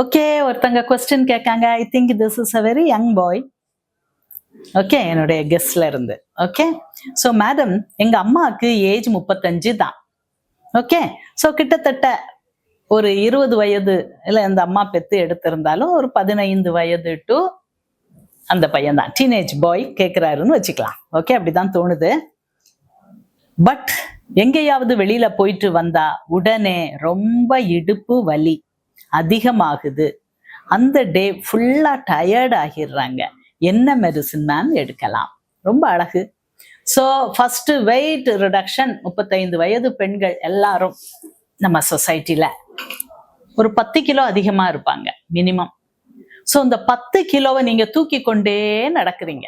Okay, ஒருத்தங்க question கேட்காங்க. I think this is a very young boy. Okay, என்னுடைய கெஸ்ட்ல இருந்து. ஓகே, ஸோ மேடம், எங்க அம்மாவுக்கு ஏஜ் 35 தான். ஓகே, ஸோ கிட்டத்தட்ட ஒரு 20 வயது இல்லை அந்த அம்மா பெத்து எடுத்திருந்தாலும் ஒரு 15 வயது டு அந்த பையன் தான், டீனேஜ் பாய் கேட்குறாருன்னு வச்சுக்கலாம். ஓகே, அப்படிதான் தோணுது. பட் எங்கேயாவது வெளியில போயிட்டு வந்தா உடனே ரொம்ப இடுப்பு வலி அதிகமாகுது. அந்த டே ஃபுல்லா டயர்ட் ஆகிடுறாங்க. என்ன மெடிசின் மேம் எடுக்கலாம்? ரொம்ப அழகு. So first wait reduction. 35 வயது பெண்கள் எல்லாரும் நம்ம சொசைட்டில ஒரு 10 கிலோ அதிகமா இருப்பாங்க மினிமம். ஸோ இந்த 10 கிலோவை நீங்க தூக்கி கொண்டே நடக்கிறீங்க.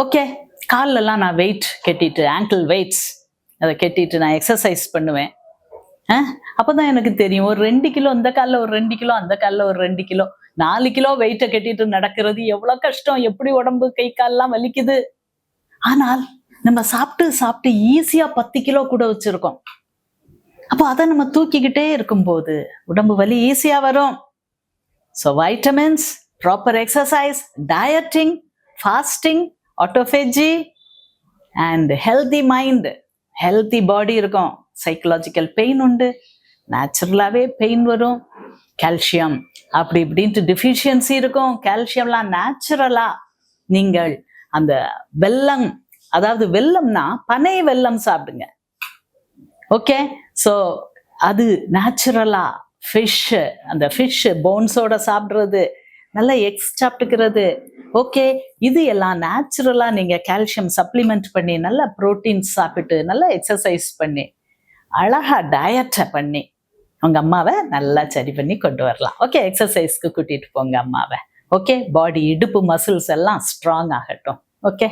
ஓகே, கால்லெல்லாம் நான் வெயிட் கெட்டிட்டு, ஆங்கிள் வெயிட்ஸ் அதை கெட்டிட்டு நான் எக்ஸசைஸ் பண்ணுவேன். அப்பதான் எனக்கு தெரியும், ஒரு 2 கிலோ இந்த காலில், ஒரு 2 கிலோ அந்த காலில், ஒரு 2 கிலோ 4 கிலோ வெயிட்டை கட்டிட்டு நடக்கிறது எவ்வளவு கஷ்டம், எப்படி உடம்பு கை கால்லாம் வலிக்குது. ஆனால் நம்ம சாப்பிட்டு சாப்பிட்டு ஈஸியா 10 கிலோ கூட வச்சிருக்கோம். அப்போ அதை நம்ம தூக்கிக்கிட்டே இருக்கும்போது உடம்பு வலி ஈஸியா வரும். So vitamins, proper exercise, dieting, fasting, autophagy and healthy mind, healthy body இருக்கும். சைக்கலாஜிக்கல் பெயின் உண்டு, நேச்சுரலாகவே பெயின் வரும். கால்சியம் அப்படி இப்படின்ட்டு டிஃபிஷியன்சி இருக்கும். கால்சியம்லாம் நேச்சுரலா நீங்கள் அந்த வெல்லம், அதாவது வெல்லம்னா பனை வெல்லம் சாப்பிடுங்க. ஓகே, ஸோ அது நேச்சுரலா ஃபிஷ், அந்த ஃபிஷ் போன்ஸோட சாப்பிட்றது, நல்ல எக்ஸ் சாப்பிட்டுக்கிறது. ஓகே, இது எல்லாம் நேச்சுரலா நீங்க கால்சியம் சப்ளிமெண்ட் பண்ணி, நல்ல ப்ரோட்டீன் சாப்பிட்டு, நல்ல எக்ஸசைஸ் பண்ணி, அழகா டயட்டை பண்ணி உங்க அம்மாவை நல்லா சரி பண்ணி கொண்டு வரலாம். ஓகே, எக்ஸசைஸ்க்கு கூட்டிட்டு போங்க அம்மாவை. ஓகே, பாடி இடுப்பு மசில்ஸ் எல்லாம் ஸ்ட்ராங் ஆகட்டும். ஓகே.